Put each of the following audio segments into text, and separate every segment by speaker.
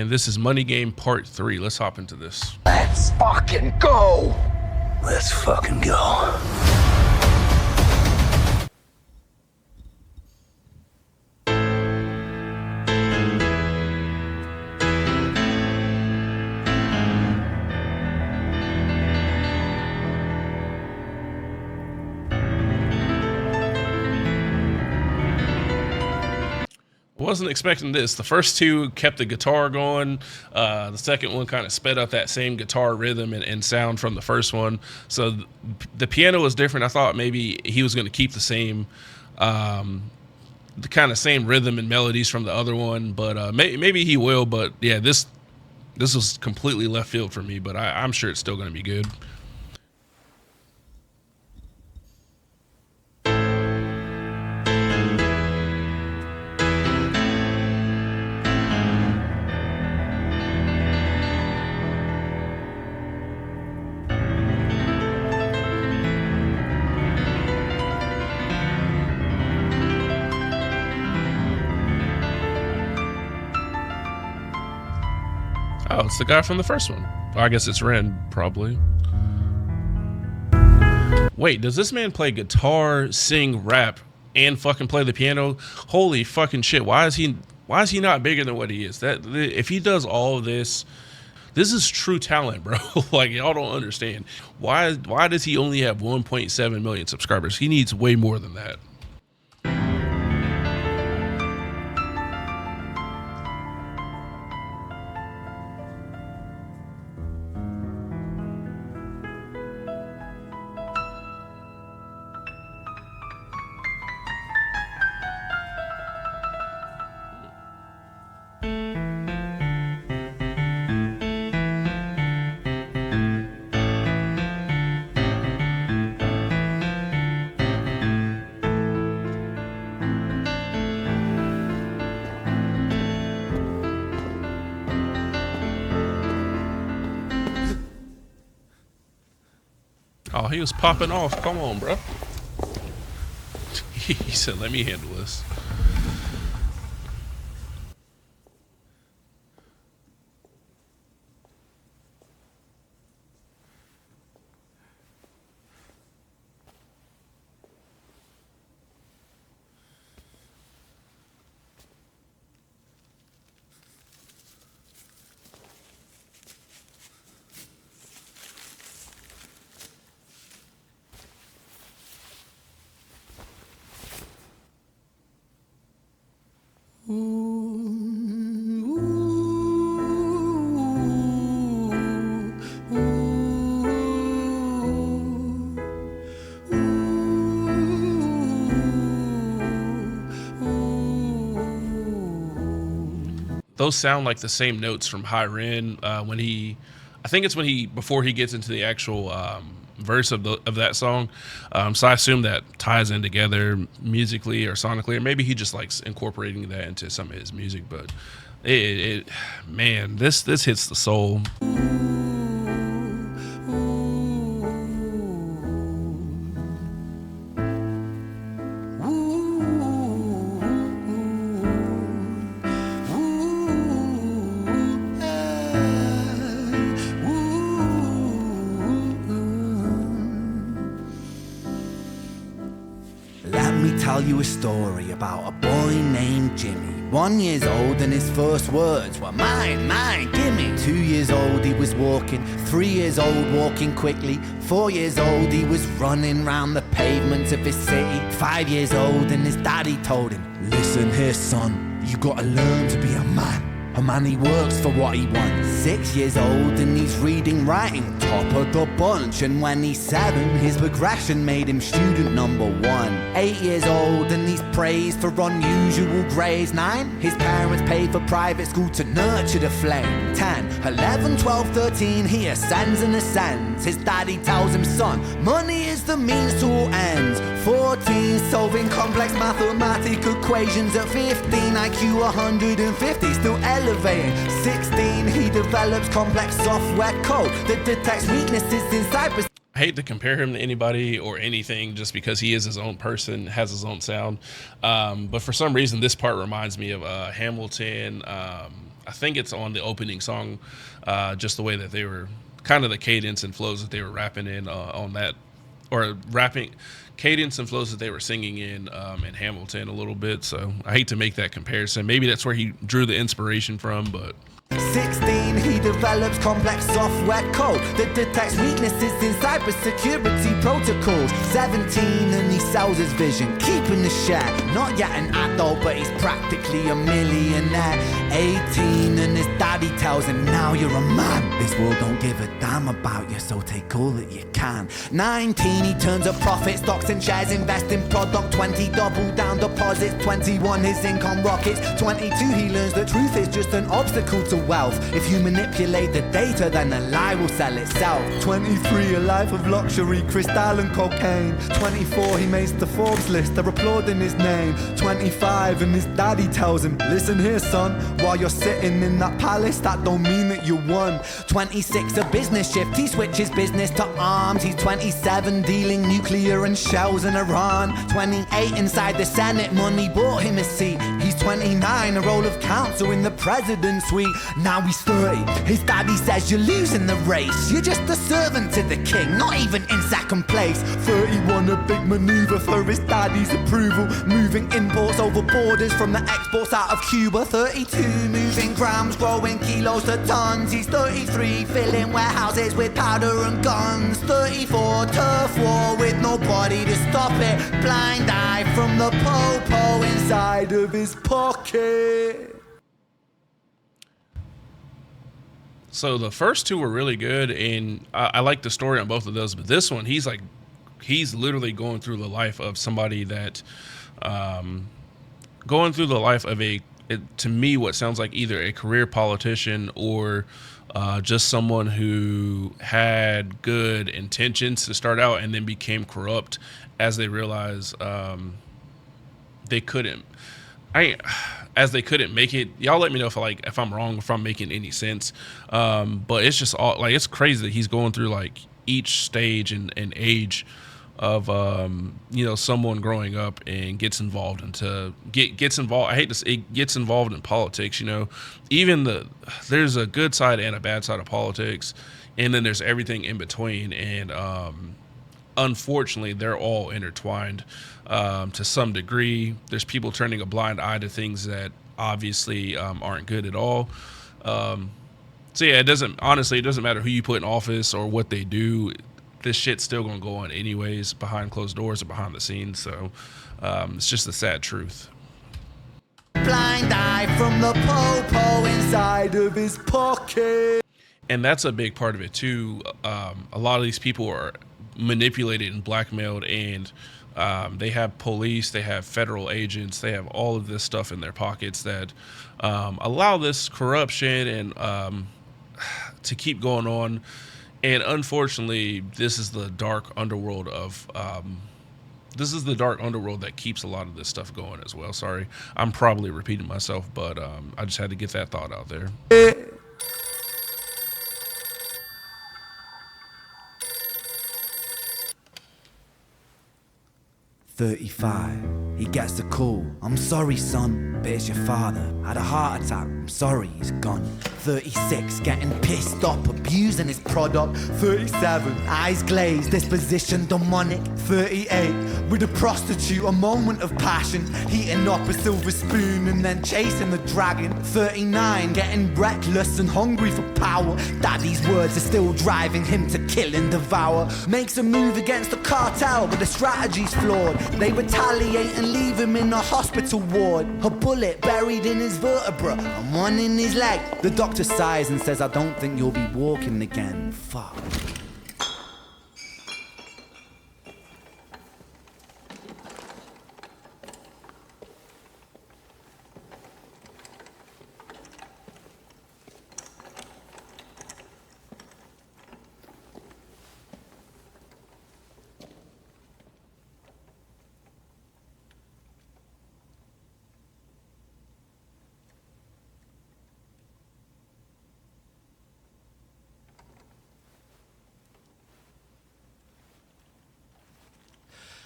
Speaker 1: and this is Money Game Part 3. Let's hop into this.
Speaker 2: Let's fucking go!
Speaker 3: Let's fucking go.
Speaker 1: Wasn't expecting this. The first two kept the guitar going. The second one kind of sped up that same guitar rhythm and sound from the first one. So the piano was different. I thought maybe he was going to keep the same, the kind of same rhythm and melodies from the other one, but maybe he will. But yeah, this was completely left field for me. But I'm sure it's still going to be good. Oh, it's the guy from the first one. Well, I guess it's Ren, probably. Wait, does this man play guitar, sing, rap, and fucking play the piano? Holy fucking shit! Why is he not bigger than what he is? That if he does all of this is true talent, bro. Like, y'all don't understand. Why does he only have 1.7 million subscribers? He needs way more than that. Oh, he was popping off. Come on, bro. He said, let me handle this. Those sound like the same notes from High Ren when I think it's before he gets into the actual verse of that song. So I assume that ties in together musically or sonically, or maybe he just likes incorporating that into some of his music. But man, this hits the soul.
Speaker 4: Tell you a story about a boy named Jimmy. 1 year old and his first words were mine, gimme. 2 years old he was walking, 3 years old walking quickly. 4 years old he was running round the pavements of his city. 5 years old and his daddy told him, listen here son, you gotta learn to be a man. A man, he works for what he wants. 6 years old and he's reading, writing, top of the bunch. And when he's 7, his progression made him student number 1. 8 years old and he's praised for unusual grades. 9, his parents paid for private school to nurture the flame. 10, 11, 12, 13, he ascends and ascends. His daddy tells him, son, money is the means to all ends. 14, solving complex mathematical equations. At 15, IQ 150, still elevating. 16, he develops complex software code that detects weaknesses in cyber.
Speaker 1: I hate to compare him to anybody or anything just because he is his own person, has his own sound. But for some reason, this part reminds me of Hamilton. I think it's on the opening song, just the way that they were kind of the cadence and flows that they were rapping in on that, or rapping cadence and flows that they were singing in Hamilton a little bit. So I hate to make that comparison. Maybe that's where he drew the inspiration from, but
Speaker 4: 16, he develops complex software code that detects weaknesses in cybersecurity protocols. 17, and he sells his vision, keeping the share. Not yet an adult, but he's practically a millionaire. 18, and his daddy tells him, now you're a man. This world don't give a damn about you, so take all that you can. 19, he turns a profit, stocks and shares, invest in product. 20, double down deposits. 21, his income rockets. 22, he learns that truth is just an obstacle to wealth. If you manipulate the data, then the lie will sell itself. 23, a life of luxury, crystal and cocaine. 24, he makes the Forbes list, they're applauding his name. 25, and his daddy tells him, listen here son, while you're sitting in that palace, that don't mean that you won. 26, a business shift, he switches business to arms. He's 27, dealing nuclear and shells in Iran. 28, inside the Senate, money bought him a seat. He's 29, a role of counsel in the president's suite. Now he's 30, his daddy says you're losing the race. You're just a servant to the king, not even in second place. 31, a big maneuver for his daddy's approval, moving imports over borders from the exports out of Cuba. 32, moving grams, growing kilos to tons. He's 33, filling warehouses with powder and guns. 34, turf war with nobody to stop it. Blind eye from the po-po inside of his pocket.
Speaker 1: So the first two were really good, and I like the story on both of those. But this one, he's literally going through the life of somebody that, going through the life of to me, what sounds like either a career politician or just someone who had good intentions to start out and then became corrupt as they realized they couldn't. As they couldn't make it. Y'all let me know if I'm wrong, if I'm making any sense. But it's just all it's crazy that he's going through each stage and age of someone growing up and gets involved gets involved. I hate to say it, gets involved in politics. Even there's a good side and a bad side of politics, and then there's everything in between. And unfortunately, they're all intertwined to some degree. There's people turning a blind eye to things that obviously aren't good at all. So yeah, it doesn't matter who you put in office or what they do. This shit's still gonna go on anyways, behind closed doors or behind the scenes. So it's just the sad truth.
Speaker 4: Blind eye from the po-po inside of his pocket.
Speaker 1: And that's a big part of it too. A lot of these people are manipulated and blackmailed, and they have police, they have federal agents, they have all of this stuff in their pockets that allow this corruption and to keep going on. And unfortunately, this is the dark underworld that keeps a lot of this stuff going as well. Sorry, I'm probably repeating myself, but I just had to get that thought out there.
Speaker 4: 35, he gets the call. I'm sorry, son, but it's your father. Had a heart attack, I'm sorry, he's gone. 36, getting pissed up, abusing his product. 37, eyes glazed, disposition demonic. 38, with a prostitute, a moment of passion, heating up a silver spoon and then chasing the dragon. 39, getting reckless and hungry for power. Daddy's words are still driving him to kill and devour. Makes a move against the cartel, but the strategy's flawed. They retaliate and leave him in a hospital ward. A bullet buried in his vertebra and one in his leg. The doctor sighs and says, I don't think you'll be walking again. Fuck.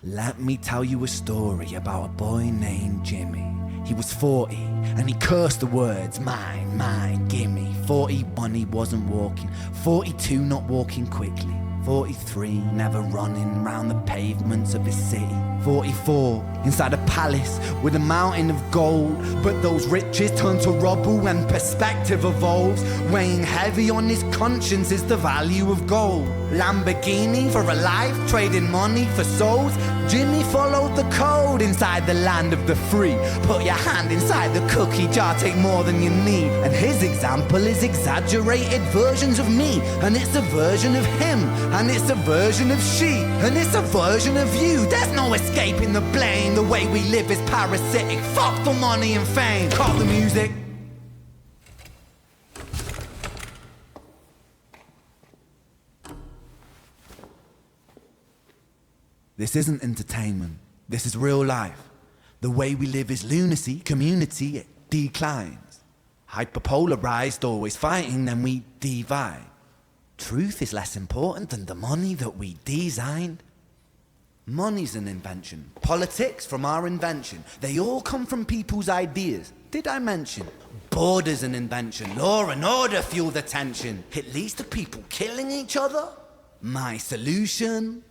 Speaker 4: Let me tell you a story about a boy named Jimmy. He was 40, and he cursed the words, mine, mine, gimme. 41, he wasn't walking. 42, not walking quickly. 43, never running round the pavements of his city. 44, inside a palace with a mountain of gold. But those riches turn to rubble when perspective evolves. Weighing heavy on his conscience is the value of gold. Lamborghini for a life, trading money for souls. Jimmy followed the code inside the land of the free. Put your hand inside the cookie jar, take more than you need. And his example is exaggerated versions of me. And it's a version of him, and it's a version of she, and it's a version of you. There's no escaping the blame. The way we live is parasitic. Fuck the money and fame. Cut the music. This isn't entertainment. This is real life. The way we live is lunacy, community, it declines. Hyperpolarized, always fighting, then we divide. Truth is less important than the money that we designed. Money's an invention. Politics from our invention. They all come from people's ideas. Did I mention? Border's an invention. Law and order fuel the tension. It leads to people killing each other. My solution?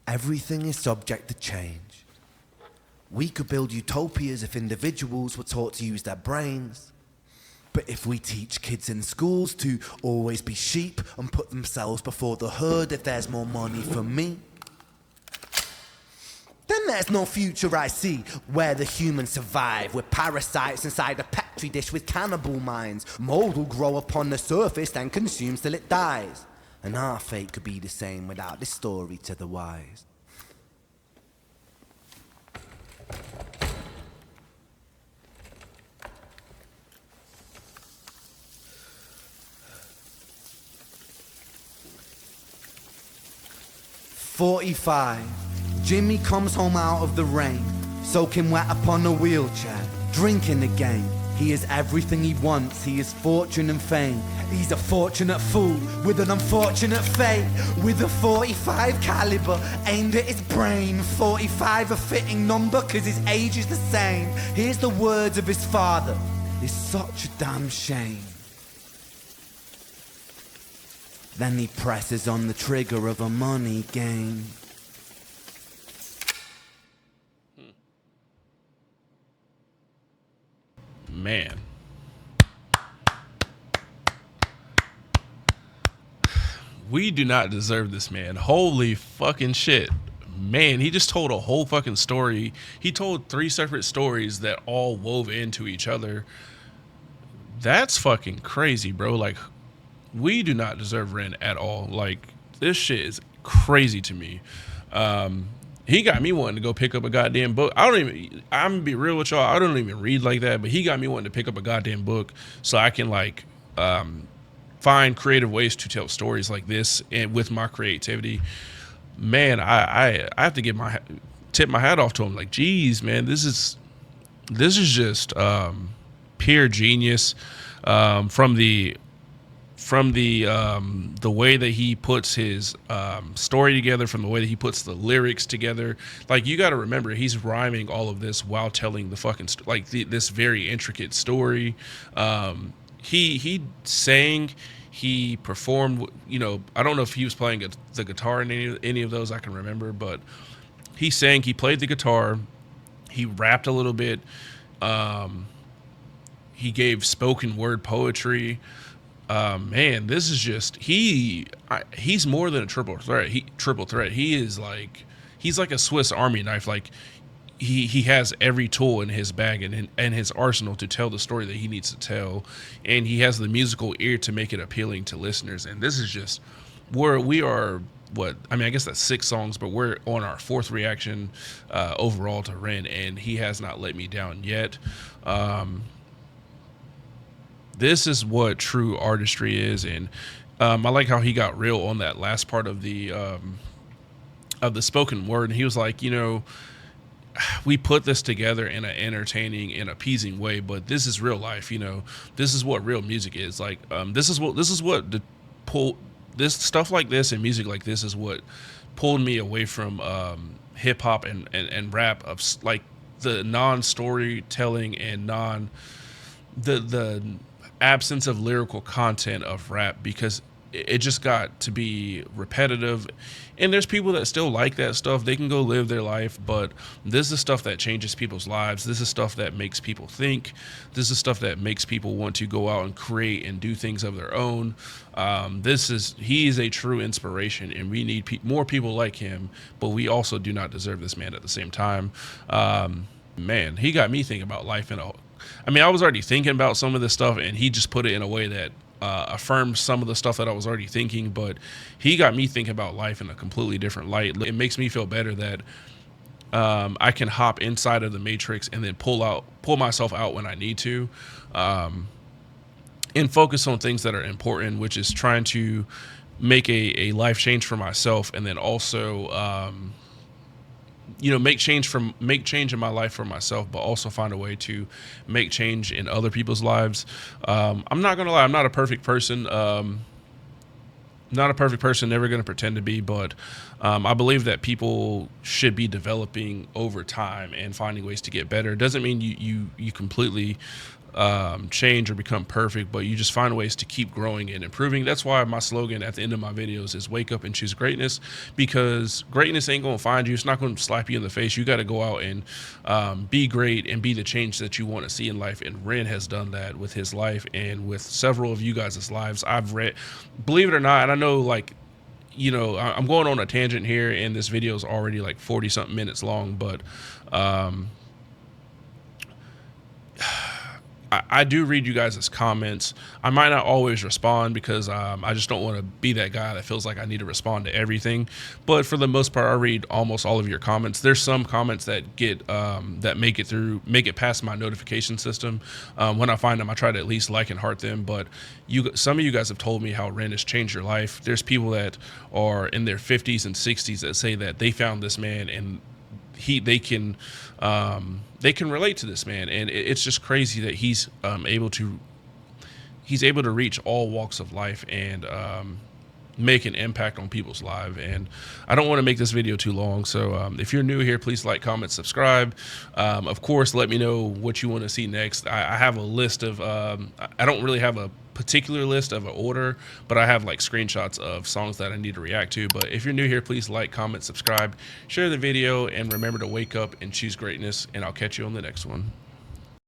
Speaker 4: Everything is subject to change. We could build utopias if individuals were taught to use their brains. But if we teach kids in schools to always be sheep and put themselves before the herd if there's more money for me, then there's no future I see where the humans survive. We're parasites inside a petri dish with cannibal minds. Mold will grow upon the surface then consumes till it dies. And our fate could be the same without this story to the wise. "45, Jimmy comes home out of the rain, soaking wet upon a wheelchair, drinking again. He is everything he wants, he is fortune and fame. He's a fortunate fool with an unfortunate fate. With a 45 caliber aimed at his brain. 45 a fitting number cause his age is the same. Here's the words of his father, it's such a damn shame. Then he presses on the trigger of a money game.
Speaker 1: Man. We do not deserve this man. Holy fucking shit. Man, he just told a whole fucking story. He told 3 separate stories that all wove into each other. That's fucking crazy, bro. Like, we do not deserve REN at all. Like, this shit is crazy to me. He got me wanting to go pick up a goddamn book. I'm gonna be real with y'all, I don't even read like that, but he got me wanting to pick up a goddamn book so I can like find creative ways to tell stories like this and with my creativity. Man, I have to tip my hat off to him. Like, geez, man, this is just pure genius from the way that he puts his story together, from the way that he puts the lyrics together. Like, you got to remember, he's rhyming all of this while telling the fucking this very intricate story. He sang, he performed. You know, I don't know if he was playing the guitar in any of those I can remember, but he sang, he played the guitar, he rapped a little bit, he gave spoken word poetry. Man, this is just he's more than a triple threat. He is like, he's like a Swiss Army knife. Like, he has every tool in his bag and his arsenal to tell the story that he needs to tell, and he has the musical ear to make it appealing to listeners. And this is just where we are what I mean, I guess that's 6 songs, but we're on our 4th reaction overall to Ren, and he has not let me down yet. This is what true artistry is, and I like how he got real on that last part of the spoken word. And he was like, you know, we put this together in an entertaining and appeasing way, but this is real life. You know, this is what real music is like. This is what the pull this stuff like this and music like this is what pulled me away from hip hop and rap, of like the non-storytelling and the absence of lyrical content of rap, because it just got to be repetitive. And there's people that still like that stuff. They can go live their life, but this is stuff that changes people's lives. This is stuff that makes people think. This is stuff that makes people want to go out and create and do things of their own. He is a true inspiration, and we need more people like him, but we also do not deserve this man at the same time. Man, he got me thinking about life I mean, I was already thinking about some of this stuff, and he just put it in a way that affirmed some of the stuff that I was already thinking, but he got me thinking about life in a completely different light. It makes me feel better that I can hop inside of the matrix and then pull myself out when I need to, and focus on things that are important, which is trying to make a life change for myself, and then also make change in my life for myself, but also find a way to make change in other people's lives. I'm not gonna lie, I'm not a perfect person. Never gonna pretend to be, but I believe that people should be developing over time and finding ways to get better. It doesn't mean you completely change or become perfect, but you just find ways to keep growing and improving. That's why my slogan at the end of my videos is wake up and choose greatness, because greatness ain't going to find you. It's not going to slap you in the face. You got to go out and be great and be the change that you want to see in life. And Ren has done that with his life and with several of you guys' lives. I've read, believe it or not, and I know, like, I'm going on a tangent here, and this video is already like 40 something minutes long, but I do read you guys' comments. I might not always respond, because I just don't want to be that guy that feels like I need to respond to everything. But for the most part, I read almost all of your comments. There's some comments that get that make it past my notification system. When I find them, I try to at least like and heart them. But some of you guys have told me how Ren has changed your life. There's people that are in their 50s and 60s that say that they found this man, and they can relate to this man, and it's just crazy that he's able to reach all walks of life and make an impact on people's lives. And I don't want to make this video too long, so if you're new here, please like, comment, subscribe. Of course, let me know what you want to see next. I have a list of I don't really have a particular list of an order, but I have like screenshots of songs that I need to react to. But if you're new here, please like, comment, subscribe, share the video, and remember to wake up and choose greatness, and I'll catch you on the next one.